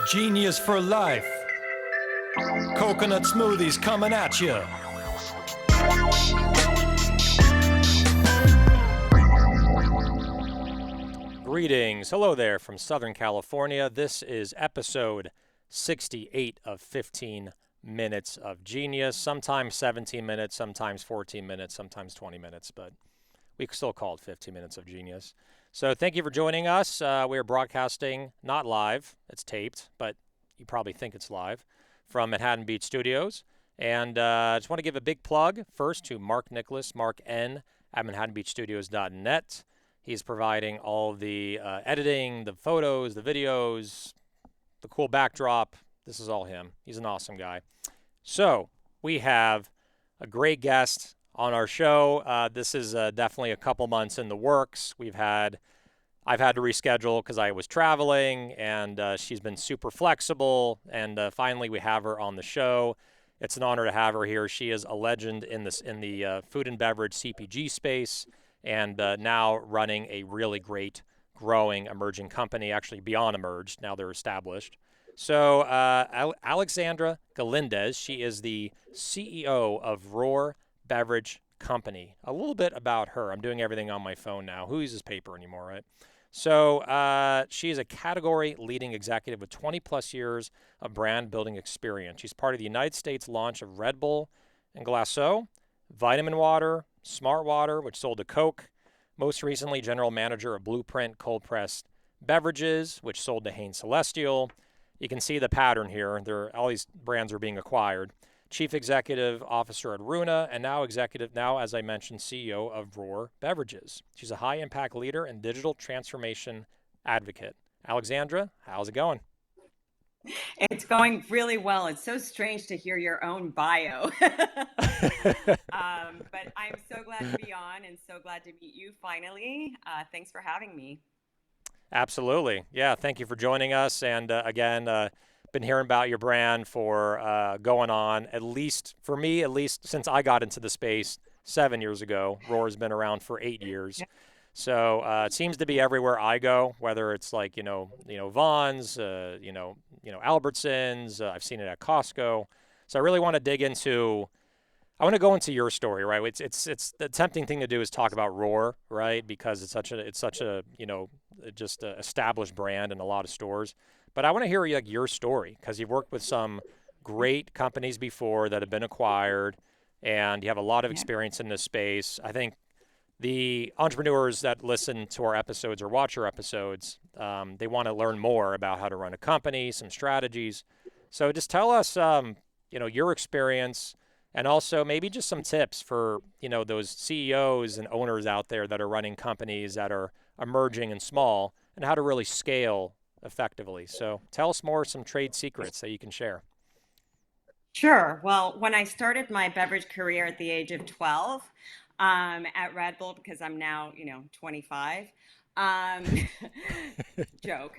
Genius for life. Coconut smoothies coming at you. Greetings. Hello there from Southern California. This is episode 68 of 15 Minutes of Genius. Sometimes 17 minutes, sometimes 14 minutes, sometimes 20 minutes, but we still call it 15 Minutes of Genius. So thank you for joining us. We are broadcasting, not live, it's taped, but you probably think it's live, from Manhattan Beach Studios. And I just want to give a big plug first to Mark Nicholas, Mark N. at ManhattanBeachStudios.net. He's providing all the editing, the photos, the videos, the cool backdrop. This is all him. He's an awesome guy. So we have a great guest on our show. This is definitely a couple months in the works. I've had to reschedule because I was traveling, and she's been super flexible. And finally, we have her on the show. It's an honor to have her here. She is a legend in the food and beverage CPG space, and now running a really great, growing, emerging company. Actually, beyond emerged. Now they're established. So Alexandra Galindez. She is the CEO of ROAR Beverage Company. A little bit about her. I'm doing everything on my phone now. Who uses paper anymore, right? So she is a category leading executive with 20 plus years of brand building experience. She's part of the United States launch of Red Bull and Glaceau, Vitamin Water, SmartWater, which sold to Coke. Most recently, general manager of Blueprint Cold Pressed Beverages, which sold to Hain Celestial. You can see the pattern here. All these brands are being acquired. Chief Executive Officer at Runa, and now, as I mentioned, CEO of ROAR Beverages. She's a high-impact leader and digital transformation advocate. Alexandra, how's it going? It's going really well. It's so strange to hear your own bio. But I'm so glad to be on and so glad to meet you finally. Thanks for having me. Absolutely. Yeah, thank you for joining us. And again, been hearing about your brand for going on, at least since I got into the space 7 years ago. ROAR's been around for 8 years. So it seems to be everywhere I go, whether it's like, Vons, Albertsons. I've seen it at Costco. So I really want to go into your story, right? It's the tempting thing to do is talk about ROAR, right? Because it's such a just a established brand in a lot of stores. But I want to hear your story, because you've worked with some great companies before that have been acquired, and you have a lot of experience in this space. I think the entrepreneurs that listen to our episodes or watch our episodes, they want to learn more about how to run a company, some strategies. So just tell us, your experience, and also maybe just some tips for, those CEOs and owners out there that are running companies that are emerging and small, and how to really scale effectively. So tell us some trade secrets that you can share. Sure. Well, when I started my beverage career at the age of 12 at Red Bull, because I'm now, 25, joke.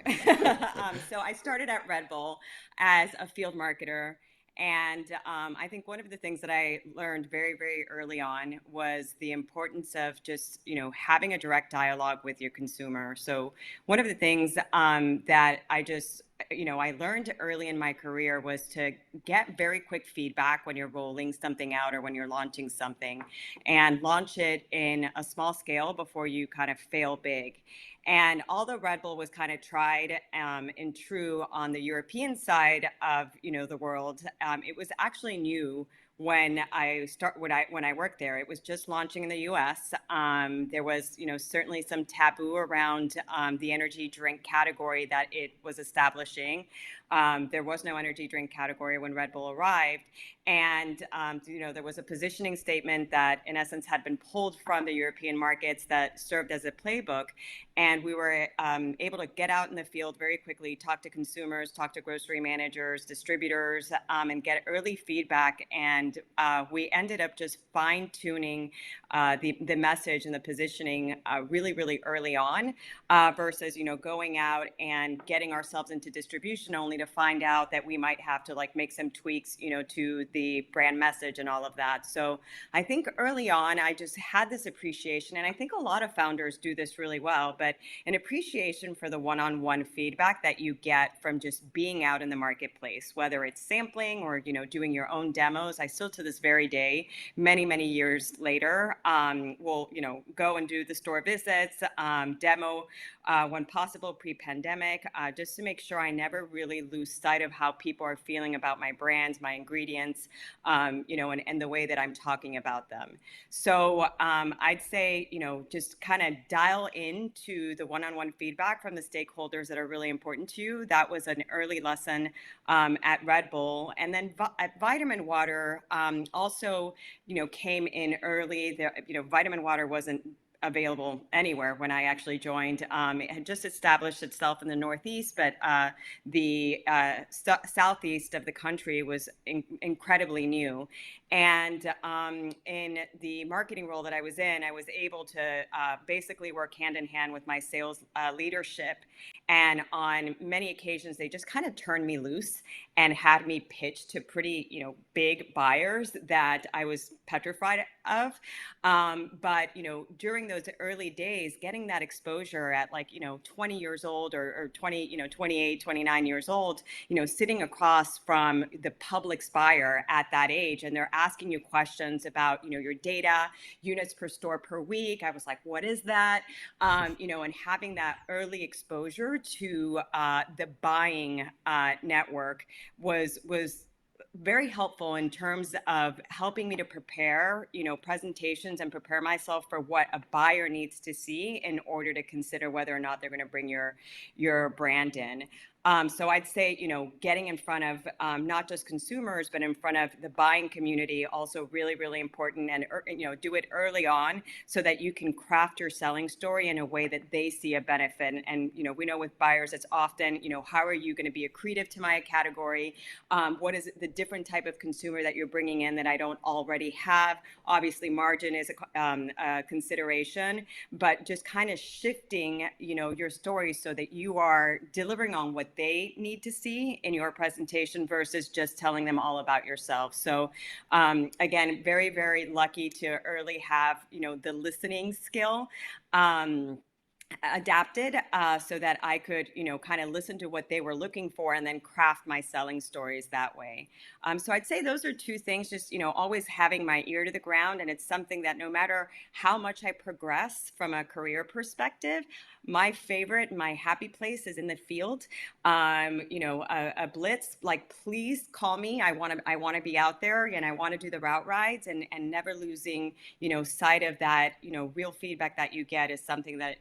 So I started at Red Bull as a field marketer. And I think one of the things that I learned very, very early on was the importance of just, having a direct dialogue with your consumer. So one of the things that I learned early in my career was to get very quick feedback when you're rolling something out or when you're launching something, and launch it in a small scale before you kind of fail big. And although Red Bull was kind of tried and true on the European side of the world, it was actually new when I worked there. It was just launching in the U.S. There was certainly some taboo around the energy drink category that it was establishing. There was no energy drink category when Red Bull arrived. And, there was a positioning statement that, in essence, had been pulled from the European markets that served as a playbook. And we were able to get out in the field very quickly, talk to consumers, talk to grocery managers, distributors, and get early feedback and and we ended up just fine tuning the message and the positioning really, really early on, versus going out and getting ourselves into distribution only to find out that we might have to like make some tweaks to the brand message and all of that. So I think early on I just had this appreciation, and I think a lot of founders do this really well, but an appreciation for the one-on-one feedback that you get from just being out in the marketplace, whether it's sampling or doing your own demos. I still to this very day, many years later, will go and do the store visits, demo when possible pre-pandemic, just to make sure I never really lose sight of how people are feeling about my brands, my ingredients, and the way that I'm talking about them. So I'd say, just kind of dial into the one-on-one feedback from the stakeholders that are really important to you. That was an early lesson at Red Bull. And then at Vitamin Water, also, came in early. Vitamin Water wasn't available anywhere when I actually joined. It had just established itself in the Northeast, but the southeast of the country was incredibly new. And in the marketing role that I was in, I was able to basically work hand in hand with my sales leadership. And on many occasions, they just kind of turned me loose and had me pitch to pretty, big buyers that I was petrified of. But, during those early days, getting that exposure at 20 years old or 20, 28, 29 years old, sitting across from the Publix buyer at that age, and they're asking you questions about, your data, units per store per week. I was like, what is that? And having that early exposure to the buying network was very helpful in terms of helping me to prepare, presentations and prepare myself for what a buyer needs to see in order to consider whether or not they're going to bring your brand in. So I'd say, getting in front of not just consumers, but in front of the buying community, also really, really important. And, do it early on so that you can craft your selling story in a way that they see a benefit. And we know with buyers, it's often, how are you going to be accretive to my category? What is the different type of consumer that you're bringing in that I don't already have? Obviously, margin is a consideration, but just kind of shifting, your story so that you are delivering on what they need to see in your presentation versus just telling them all about yourself. So again, very, very lucky to early have, the listening skill adapted so that I could, kind of listen to what they were looking for and then craft my selling stories that way. So I'd say those are two things, just, always having my ear to the ground. And it's something that no matter how much I progress from a career perspective, my happy place is in the field. A blitz, like, please call me. I want to be out there, and I want to do the route rides, and never losing, sight of that, real feedback that you get is something that,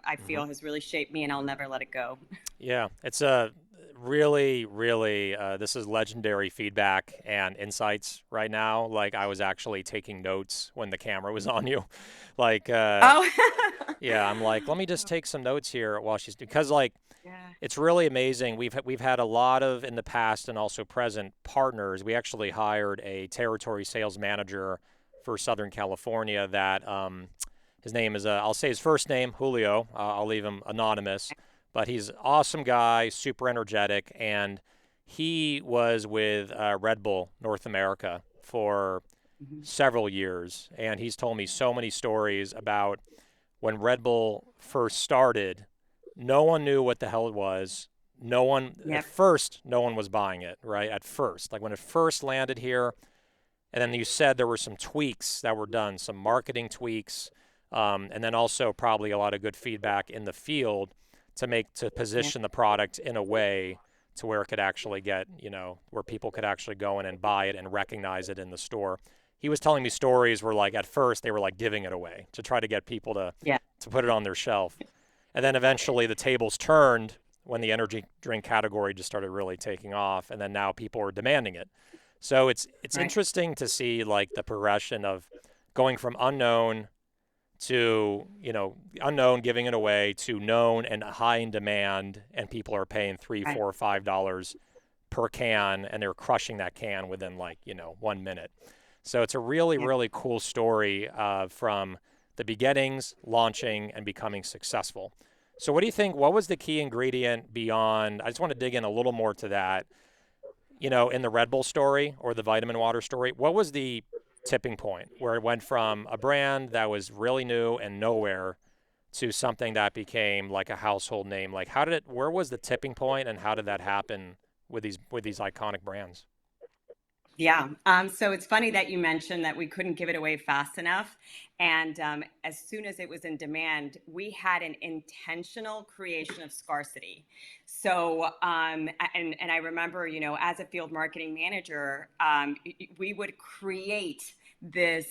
I feel has really shaped me, and I'll never let it go. Yeah, it's a really, really, this is legendary feedback and insights right now. Like, I was actually taking notes when the camera was on you. Like, Oh, yeah, I'm like, let me just take some notes here while because like, yeah. it's really amazing. We've had a lot of in the past and also present partners. We actually hired a territory sales manager for Southern California that his name is I'll say his first name, Julio. I'll leave him anonymous, but he's an awesome guy, super energetic, and he was with Red Bull North America for Mhm. several years, and he's told me so many stories about when Red Bull first started. No one knew what the hell it was. At Yep. first, no one was buying it, right? At first, like when it first landed here, and then you said there were some tweaks that were done, some marketing tweaks, and then also probably a lot of good feedback in the field to Yep. position the product in a way to where it could actually get, where people could actually go in and buy it and recognize it in the store. He was telling me stories where, like, at first they were like giving it away to try to get people Yeah. to put it on their shelf. And then eventually the tables turned when the energy drink category just started really taking off, and then now people are demanding it. So it's Right. interesting to see like the progression of going from unknown to, unknown, giving it away, to known and high in demand, and people are paying $3, Right. $4, $5 per can, and they were crushing that can within 1 minute. So it's a really, Yeah. really cool story from the beginnings, launching, and becoming successful. So what do you think? What was the key ingredient beyond? I just want to dig in a little more to that. In the Red Bull story or the vitamin water story, what was the tipping point where it went from a brand that was really new and nowhere to something that became like a household name? Like where was the tipping point and how did that happen with these iconic brands? Yeah. So it's funny that you mentioned that we couldn't give it away fast enough. And as soon as it was in demand, we had an intentional creation of scarcity. So, and I remember, as a field marketing manager, we would create this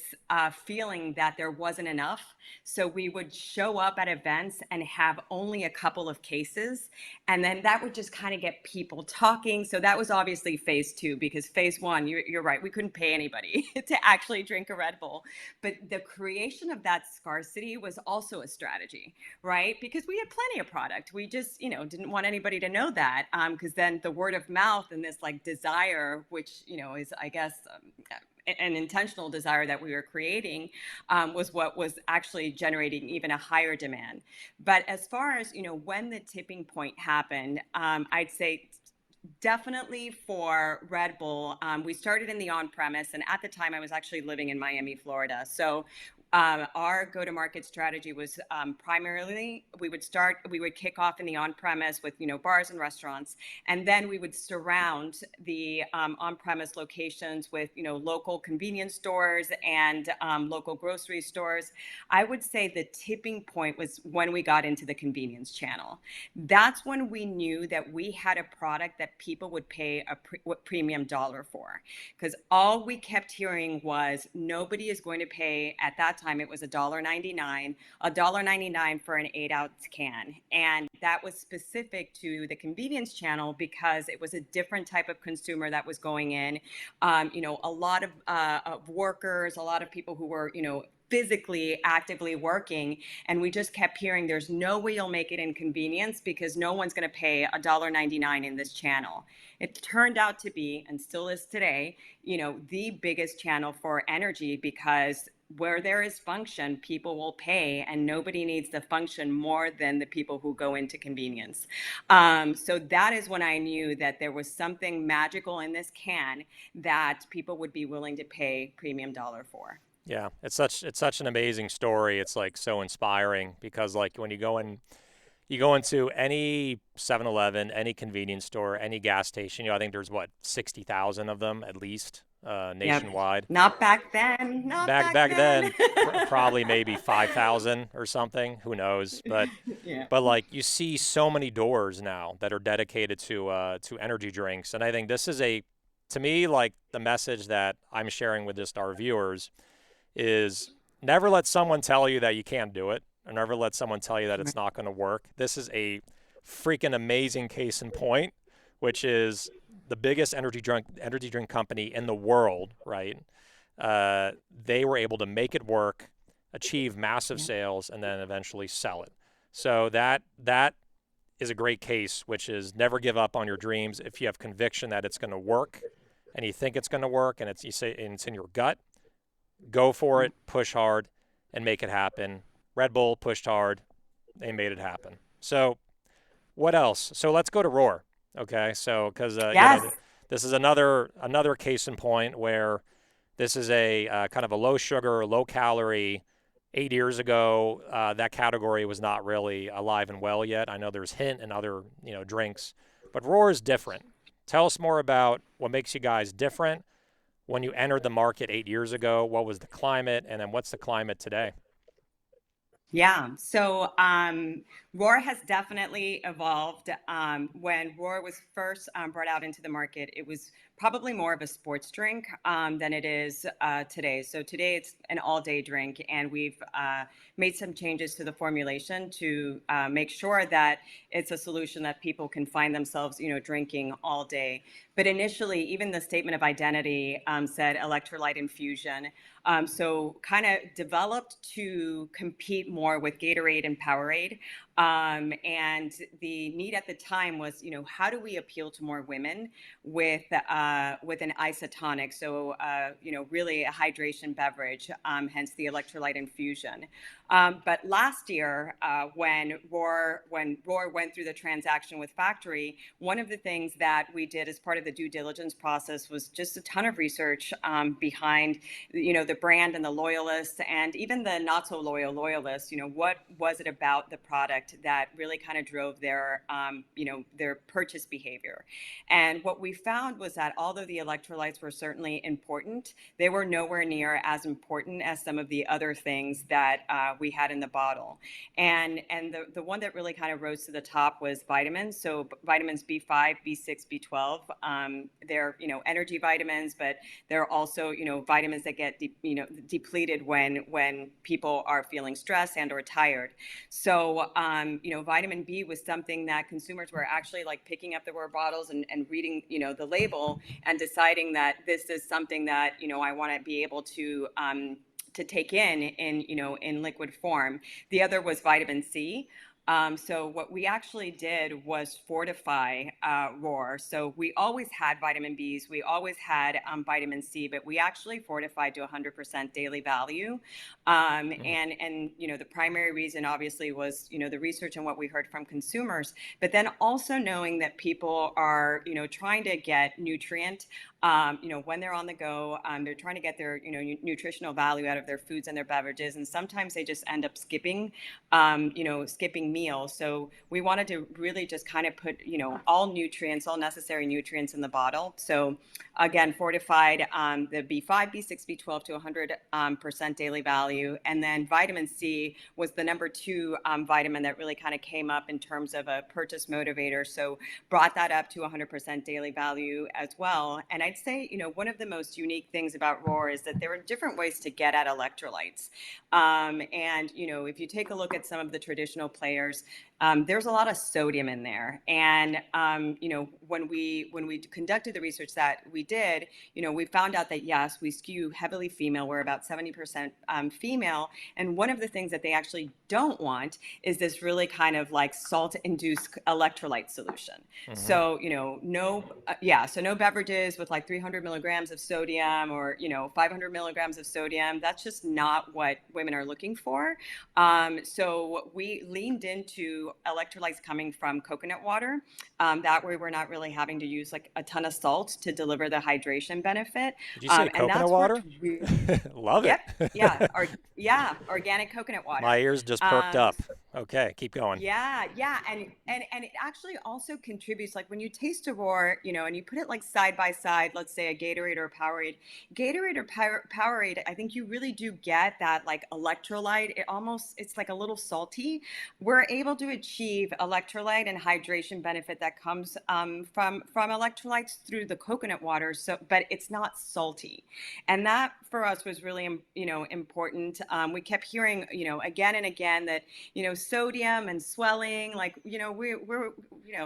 feeling that there wasn't enough. So we would show up at events and have only a couple of cases, and then that would just kind of get people talking. So that was obviously phase two, because phase one, you're right, we couldn't pay anybody to actually drink a Red Bull. But the creation of that scarcity was also a strategy, right? Because we had plenty of product. We just, didn't want anybody to know that, because then the word of mouth and this like desire, which, is, I guess, an intentional desire that we were creating, was what was actually generating even a higher demand. But as far as, when the tipping point happened, I'd say definitely for Red Bull, we started in the on-premise, and at the time I was actually living in Miami, Florida. So our go-to-market strategy was primarily we would kick off in the on-premise with bars and restaurants, and then we would surround the on-premise locations with local convenience stores and local grocery stores. I would say the tipping point was when we got into the convenience channel. That's when we knew that we had a product that people would pay a premium dollar for, because all we kept hearing was nobody is going to pay. At that time it was $1.99 for an 8-ounce can, and that was specific to the convenience channel because it was a different type of consumer that was going in. A lot of workers, a lot of people who were physically actively working, and we just kept hearing there's no way you'll make it in convenience because no one's going to pay $1.99 in this channel. It turned out to be, and still is today, the biggest channel for energy, because where there is function, people will pay, and nobody needs the function more than the people who go into convenience. So that is when I knew that there was something magical in this can that people would be willing to pay premium dollar for. Yeah, it's such an amazing story. It's like so inspiring because like when you go into any 7-Eleven, any convenience store, any gas station, I think there's what 60,000 of them at least Yep. nationwide. Not back then. Not Back back back then. then, probably maybe 5,000 or something. Who knows? But Yeah. but like you see so many doors now that are dedicated to energy drinks, and I think this is to me like the message that I'm sharing with just our viewers is never let someone tell you that you can't do it, or never let someone tell you that it's not going to work. This is a freaking amazing case in point, which is the biggest energy drink company in the world, right? They were able to make it work, achieve massive Yeah. sales, and then eventually sell it. So that is a great case, which is never give up on your dreams. If you have conviction that it's going to work, and you think it's going to work, and it's in your gut, go for it, push hard, and make it happen. Red Bull pushed hard, they made it happen. So what else? So let's go to Roar. Okay, so because Yes. this is another case in point where this is a kind of a low sugar, low calorie. 8 years ago, that category was not really alive and well yet. I know there's Hint and other drinks, but Roar is different. Tell us more about what makes you guys different. When you entered the market 8 years ago, what was the climate, and then what's the climate today? Yeah. So ROAR has definitely evolved. When ROAR was first brought out into the market, it was probably more of a sports drink than it is today. So today it's an all-day drink, and we've made some changes to the formulation to make sure that it's a solution that people can find themselves, drinking all day. But initially, even the statement of identity said electrolyte infusion. So kind of developed to compete more with Gatorade and Powerade. And the need at the time was, how do we appeal to more women with an isotonic? So, really a hydration beverage, hence the electrolyte infusion. But last year, when ROAR went through the transaction with Factory, one of the things that we did as part of the due diligence process was just a ton of research behind, the brand and the loyalists, and even the not so loyal loyalists. What was it about the product that really kind of drove their purchase behavior? And what we found was that although the electrolytes were certainly important, they were nowhere near as important as some of the other things that we had in the bottle. And the one that really kind of rose to the top was vitamins. So vitamins B5, B6, B12. They're energy vitamins, but they're also vitamins that get depleted when people are feeling stressed and or tired. So vitamin B was something that consumers were actually like picking up the ROAR bottles and reading the label and deciding that this is something that I want to be able to take in liquid form. The other was vitamin C. So what we actually did was fortify ROAR. So we always had vitamin Bs, we always had vitamin C, but we actually fortified to 100% daily value. And the primary reason obviously was the research and what we heard from consumers, but then also knowing that people are trying to get nutrient. When they're on the go, they're trying to get their nutritional value out of their foods and their beverages, and sometimes they just end up skipping meals. So we wanted to really just kind of put all necessary nutrients in the bottle. So again, fortified the B5, B6, B12 to 100% daily value, and then vitamin C was the number 2 vitamin that really kind of came up in terms of a purchase motivator. So brought that up to 100% daily value as well. And I'd say, one of the most unique things about ROAR is that there are different ways to get at electrolytes. And, if you take a look at some of the traditional players, there's a lot of sodium in there. And, when we conducted the research that we did, we found out that, yes, we skew heavily female. We're about 70% female. And one of the things that they actually don't want is this really kind of like salt-induced electrolyte solution. Mm-hmm. So, so no beverages with like 300 milligrams of sodium or, 500 milligrams of sodium. That's just not what women are looking for. So we leaned into electrolytes coming from coconut water. That way we're not really having to use like a ton of salt to deliver the hydration benefit. Did you say coconut water? Love it. Yep. Organic coconut water. My ears just perked up. Okay, keep going. Yeah. And it actually also contributes, like when you taste a ROAR, and you put it like side by side, let's say a Gatorade or a Powerade, I think you really do get that like electrolyte. It's like a little salty. We're able to achieve electrolyte and hydration benefit that comes from electrolytes through the coconut water. So, but it's not salty, and that for us was really important. We kept hearing again and again that sodium and swelling, like we're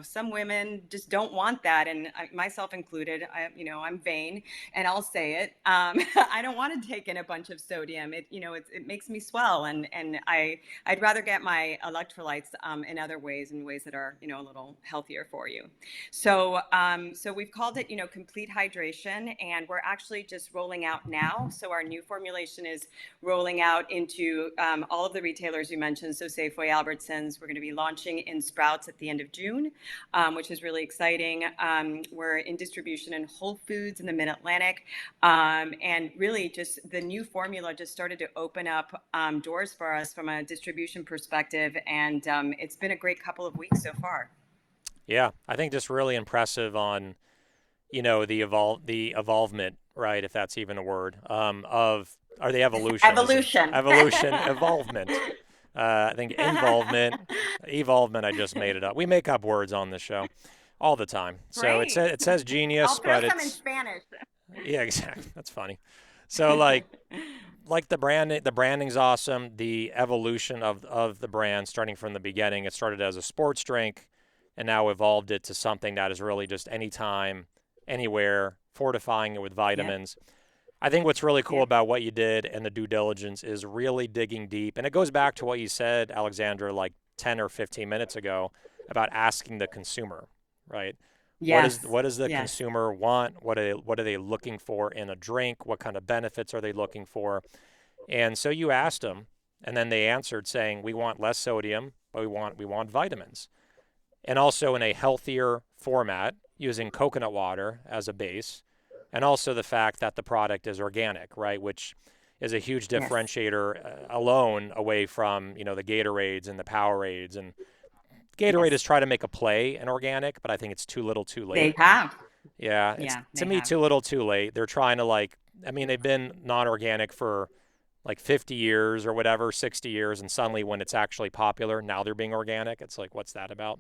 some women just don't want that, and myself included. I'm vain, and I'll say it. I don't want to take in a bunch of sodium. It makes me swell, and I'd rather get my electrolytes in other ways, in ways that are a little healthier for you. So we've called it complete hydration, and we're actually just rolling out now. So our new formulation is rolling out into all of the retailers you mentioned. So Safeway, Albertsons. We're going to be launching in Sprouts at the end of June, which is really exciting. We're in distribution in Whole Foods in the Mid-Atlantic, and really just the new formula just started to open up doors for us from a distribution perspective, and it's been a great couple of weeks so far. Yeah, I think just really impressive on the evolvement, right? If that's even a word, or the evolution. Evolvement. I think evolvement. I just made it up. We make up words on this show all the time. So Great. it says genius, I'll throw but some it's in Spanish. Yeah, exactly. That's funny. So like the branding's awesome. The evolution of the brand, starting from the beginning, it started as a sports drink, and now evolved it to something that is really just anytime, anywhere, fortifying it with vitamins. Yep. I think what's really cool Yeah. about what you did and the due diligence is really digging deep. And it goes back to what you said, Alexandra, like 10 or 15 minutes ago about asking the consumer, right? Yes. What does the Yes. consumer want? What are they looking for in a drink? What kind of benefits are they looking for? And so you asked them, and then they answered saying, "We want less sodium, but we want vitamins." And also in a healthier format using coconut water as a base, and also the fact that the product is organic, right, which is a huge Yes. differentiator alone away from the Gatorades and the Powerades. And Gatorade is Yes. trying to make a play in organic, but I think it's too little, too late. They have. Yeah, it's Yeah, to they me have. too little, too late. They're trying to I mean, they've been non-organic for like 50 years or whatever, 60 years, and suddenly when it's actually popular, now they're being organic. It's like, what's that about?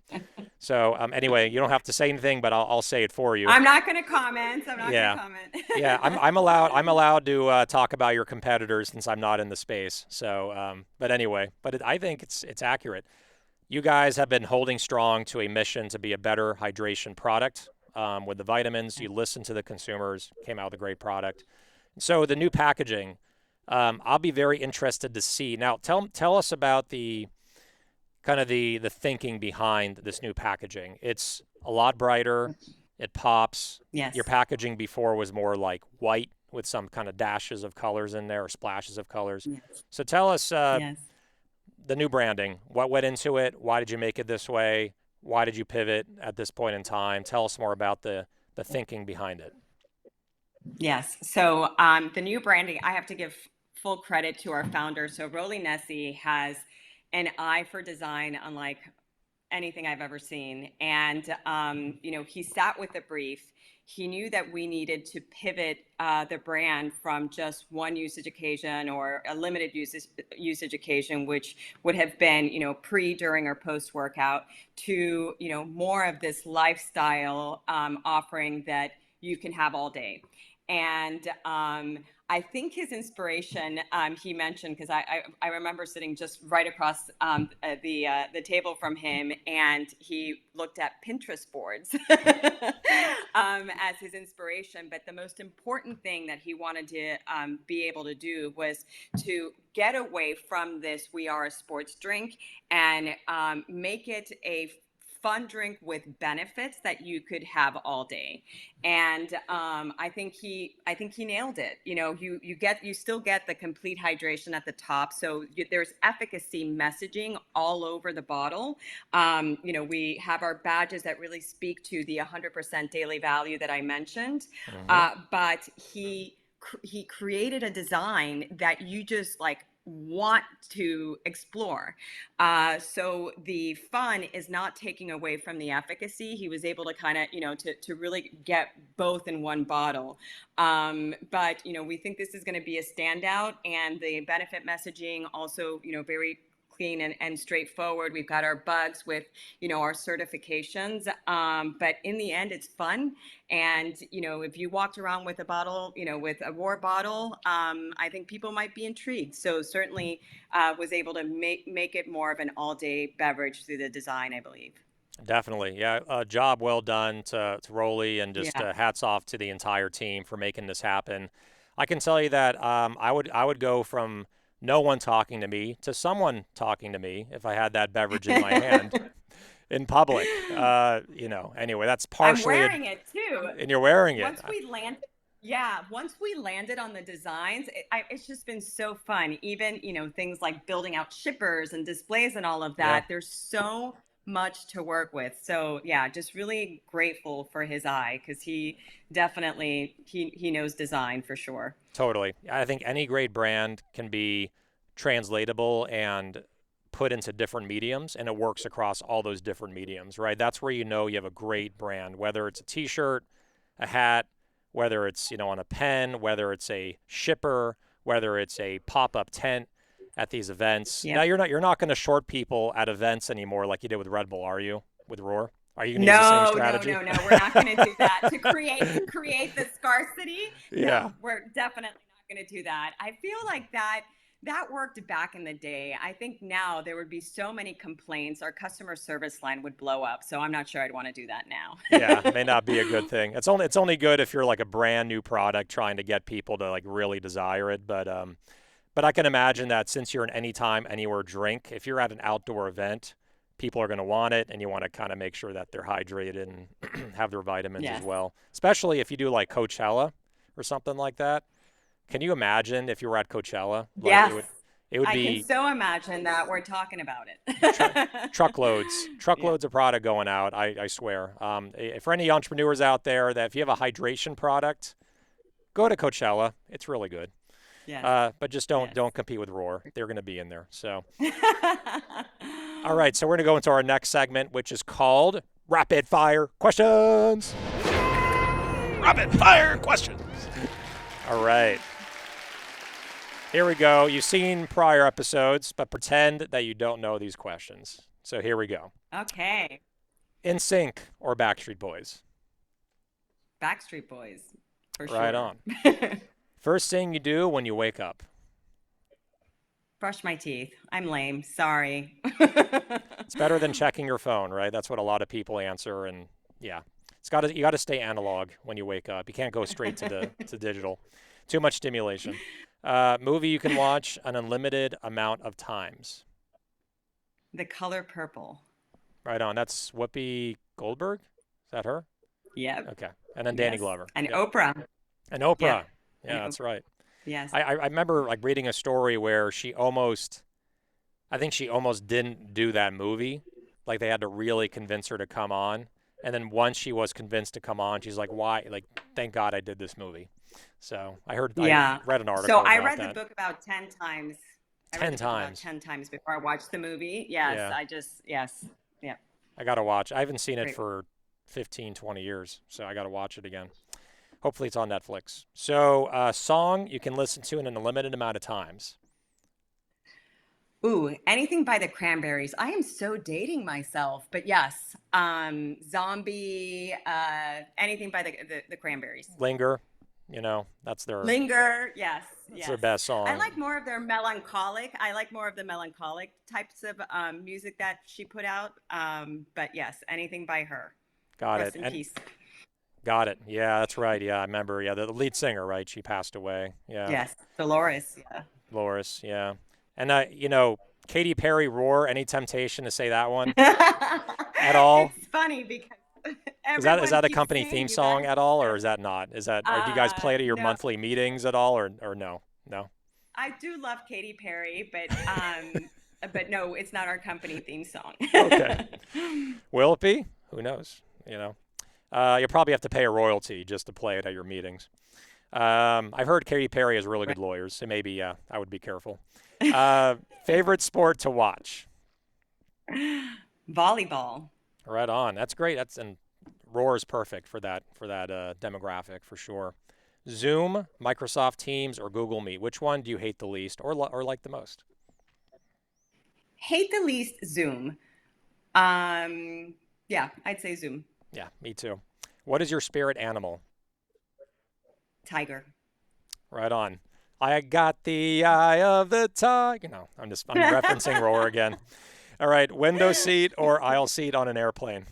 So anyway, you don't have to say anything, but I'll say it for you. I'm not going to comment. I'm not going to Yeah, comment. yeah. I'm allowed to talk about your competitors since I'm not in the space. So, but anyway, I think it's accurate. You guys have been holding strong to a mission to be a better hydration product. With the vitamins, you listened to the consumers, came out with a great product. So the new packaging, I'll be very interested to see. Now, tell us about the kind of the thinking behind this new packaging. It's a lot brighter. It pops. Your Yes. packaging before was more like white with some kind of dashes of colors in there or splashes of colors. Yes. So tell us Yes. the new branding. What went into it? Why did you make it this way? Why did you pivot at this point in time? Tell us more about the thinking behind it. Yes. So the new branding, I have to give full credit to our founder. So Rolly Nessie has an eye for design, unlike anything I've ever seen. And he sat with the brief. He knew that we needed to pivot the brand from just one usage occasion or a limited usage occasion, which would have been, pre, during, or post workout, to more of this lifestyle offering that you can have all day. And I think his inspiration, he mentioned, because I remember sitting just right across the table from him, and he looked at Pinterest boards as his inspiration. But the most important thing that he wanted to be able to do was to get away from this "we are a sports drink" and make it a fun drink with benefits that you could have all day. And I think he nailed it. You still get the complete hydration at the top. So there's efficacy messaging all over the bottle. We have our badges that really speak to the 100% daily value that I mentioned. Mm-hmm. But he created a design that you just like want to explore. So the fun is not taking away from the efficacy. He was able to kind of, to really get both in one bottle. But, we think this is going to be a standout, and the benefit messaging also, very clean and straightforward. We've got our bugs with, our certifications. But in the end, it's fun. And, if you walked around with a bottle, with a ROAR bottle, I think people might be intrigued. So certainly was able to make it more of an all day beverage through the design, I believe. Definitely. Yeah. Job well done to Rolly, and just Yeah. hats off to the entire team for making this happen. I can tell you that I would go from no one talking to me to someone talking to me if I had that beverage in my hand in public. Anyway, that's I'm partially it, wearing it too. and you're wearing it. Once we landed on the designs, it's just been so fun. Even, things like building out shippers and displays and all of Yeah. that. There's so much to work with. So yeah, just really grateful for his eye, because he definitely he knows design for sure. Totally. I think any great brand can be translatable and put into different mediums, and it works across all those different mediums, right? That's where you have a great brand, whether it's a t-shirt, a hat, whether it's, on a pen, whether it's a shipper, whether it's a pop-up tent at these events. Now Yep. you're not going to short people at events anymore like you did with Red Bull, are you? With Roar? Are you going to use the same No, no, strategy? no, no. We're not going to do that to create the scarcity. Yeah. No, we're definitely not going to do that. I feel like that That worked back in the day. I think now there would be so many complaints. Our customer service line would blow up. So I'm not sure I'd want to do that Yeah, may now. not be a good thing. It's only good if you're like a brand new product trying to get people to like really desire it. But I can imagine that since you're an anytime, anywhere drink, if you're at an outdoor event, people are going to want it, and you want to kind of make sure that they're hydrated and have their vitamins as Yes. well. Especially if you do like Coachella or something like that. Can you imagine if you were at Coachella? Like Yes. it would I can be so imagine that we're talking about tr- it. Yeah. truckloads of product going out. I swear. For any entrepreneurs out there, that if you have a hydration product, go to Coachella. It's really good. Yes. But just don't Yes. don't compete with Roar. They're going to be in there. So, all right. So we're going to go into our next segment, which is called Rapid Fire Questions. Rapid Fire Questions. All right. Here we go. You've seen prior episodes, but pretend that you don't know these questions. So here we go. Okay. NSYNC or Backstreet Boys? Backstreet Boys, for Right sure. on. First thing you do when you wake up? Brush my teeth. I'm lame. Sorry. It's better than checking your phone, right? That's what a lot of people answer, and yeah, you got to stay analog when you wake up. You can't go straight to digital. Too much stimulation. Movie you can watch an unlimited amount of times. The Color Purple. Right on. That's Whoopi Goldberg. Is that her? Yep. Okay. And then Danny Yes. Glover. And Yep. Oprah. And Yeah. Oprah. And Yeah, that's Oprah. right. Yes. I remember like reading a story where I think she almost didn't do that movie. Like they had to really convince her to come on. And then once she was convinced to come on, she's like, "Why? Like, thank God I did this movie." So I Yeah. read an So article I about read the that. book about 10 times. I read 10 the book about times. 10 times before I watched the movie. Yes. Yeah, Yes. Yeah. I got to watch. I haven't seen it Great. for 15, 20 years, so I got to watch it again. Hopefully it's on Netflix. So, song you can listen to in an unlimited amount of times. Ooh, anything by the Cranberries. I am so dating myself, but yes. Zombie, anything by the Cranberries. Linger, that's Linger, yes, their yes. best I song. like more of their melancholic. I like more of the melancholic types of music that she put out. But yes, anything by her. Got it. Rest in And peace. got it. Yeah, that's right. Yeah, I remember. Yeah, the lead singer, right? She passed away. Yeah, Yes, Dolores. Yeah. Loris. Yeah, and Katy Perry, "Roar." Any temptation to say that one at all? It's funny because Is everyone that a keeps company saying theme you song guys at all, or are. is that not? Or do you guys play it at your No, monthly meetings at all, or no? No. I do love Katy Perry, but no, it's not our company theme song. Okay. Will it be? Who knows? You'll probably have to pay a royalty just to play it at your meetings. I've heard Katy Perry has really good lawyers, so maybe I would be careful. Favorite sport to watch? Volleyball. Right on. That's great. And Roar is perfect for that demographic for sure. Zoom, Microsoft Teams, or Google Meet. Which one do you hate the least or like the most? Hate the least Zoom. Yeah, I'd say Zoom. Yeah, me too. What is your spirit animal? Tiger. Right on. I got the eye of the tiger. I'm referencing Roar again. All right, window seat or aisle seat on an airplane?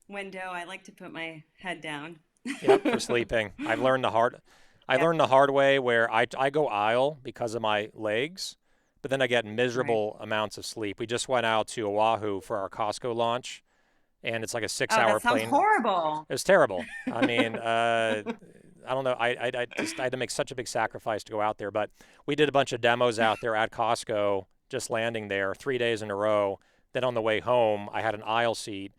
Window. I like to put my head down. Yep, for sleeping. I Yep. learned the hard way where I go aisle because of my legs, but then I get Right. miserable amounts of sleep. We just went out to Oahu for our Costco launch, and it's like a six Oh, hour that sounds plane. horrible. It was terrible. I mean, I don't know. I had to make such a big sacrifice to go out there, but we did a bunch of demos out there at Costco, just landing there 3 days in a row. Then on the way home, I had an aisle seat.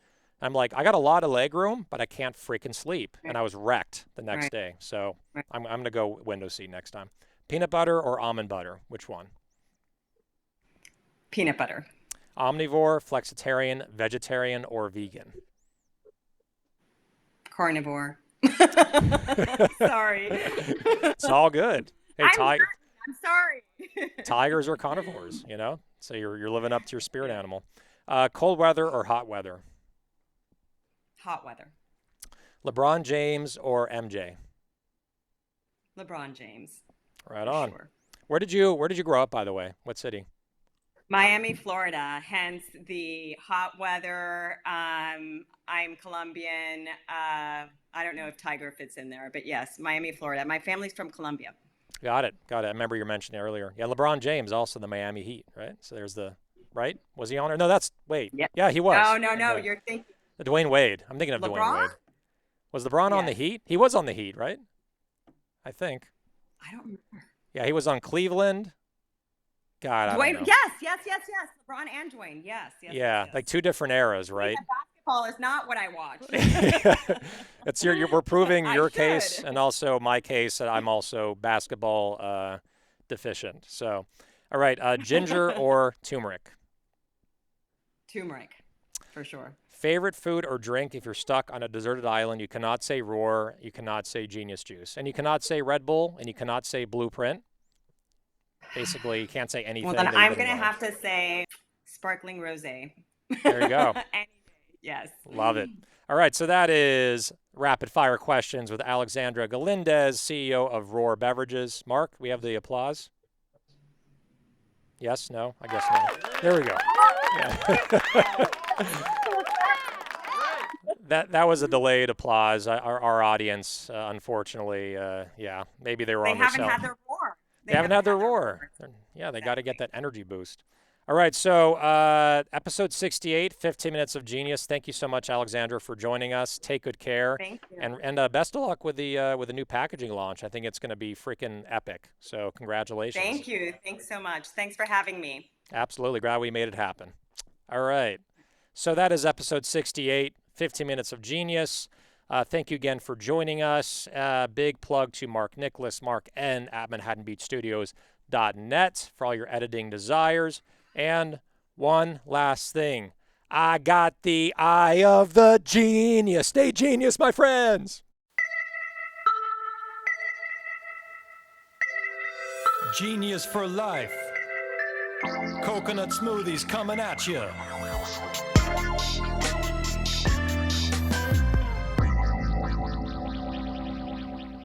I'm like, I got a lot of leg room, but I can't freaking sleep, and Right. I was wrecked the next Right. day. So Right. I'm gonna go window seat next time. Peanut butter or almond butter? Which one? Peanut butter. Omnivore, flexitarian, vegetarian, or vegan? Carnivore. Sorry. It's all good. Hey, I'm sorry. I'm sorry. tigers are carnivores, so you're living up to your spirit animal. Cold weather or hot weather? Hot weather. LeBron James or MJ? LeBron James. Right For on. sure. Where did you grow up, by the way? What city? Miami, Florida, hence the hot weather. I'm Colombian. I don't know if Tiger fits in there, but yes, Miami, Florida. My family's from Colombia. Got it. Got it. I remember you mentioned it earlier. Yeah, LeBron James also the Miami Heat, right? So there's the right. Was he on it? No, that's wait. Yeah. Yeah, he No, was. no, no. Okay. You're thinking Dwayne Wade. I'm thinking of Dwayne LeBron? Wade. Was LeBron on the Yes. Heat? He was on the Heat, right? I think. I don't remember. Yeah, he was on Cleveland. God, I don't Dwayne, know. yes, yes, yes, yes. LeBron and Dwayne, yes, yes, yes, Yeah, yes. like two different eras, right? Yeah, basketball is not what I watch. It's we're proving I your case should. and also my case that I'm also basketball deficient. So, all right, ginger or turmeric? Turmeric, for sure. Favorite food or drink if you're stuck on a deserted island? You cannot say Roar, you cannot say Genius Juice, and you cannot say Red Bull, and you cannot say Blueprint. Basically, you can't say anything Well, then that I'm you've been gonna involved. have to say sparkling rosé. There you go. Any day, yes. Love it. All right, so that is rapid fire questions with Alexandra Galindez, CEO of ROAR Beverages. Mark, we have the applause. Yes, no, I guess no. There we go. Yeah. that was a delayed applause. Our audience, unfortunately, yeah, maybe they were They on their haven't cell. had their roar. They haven't had their roar. Yeah, they got to get that energy boost. All right, so episode 68, 15 minutes of genius. Thank you so much, Alexandra, for joining us. Take good care, Thank you. and best of luck with the new packaging launch. I think it's going to be freaking epic. So congratulations. Thank you. Thanks so much. Thanks for having me. Absolutely, glad we made it happen. All right, so that is episode 68, 15 minutes of genius. Thank you again for joining us. Big plug to Mark Nicholas, Mark N at ManhattanBeachStudios.net for all your editing desires. And one last thing. I got the eye of the genius. Stay genius, my friends. Genius for life. Coconut smoothies coming at you.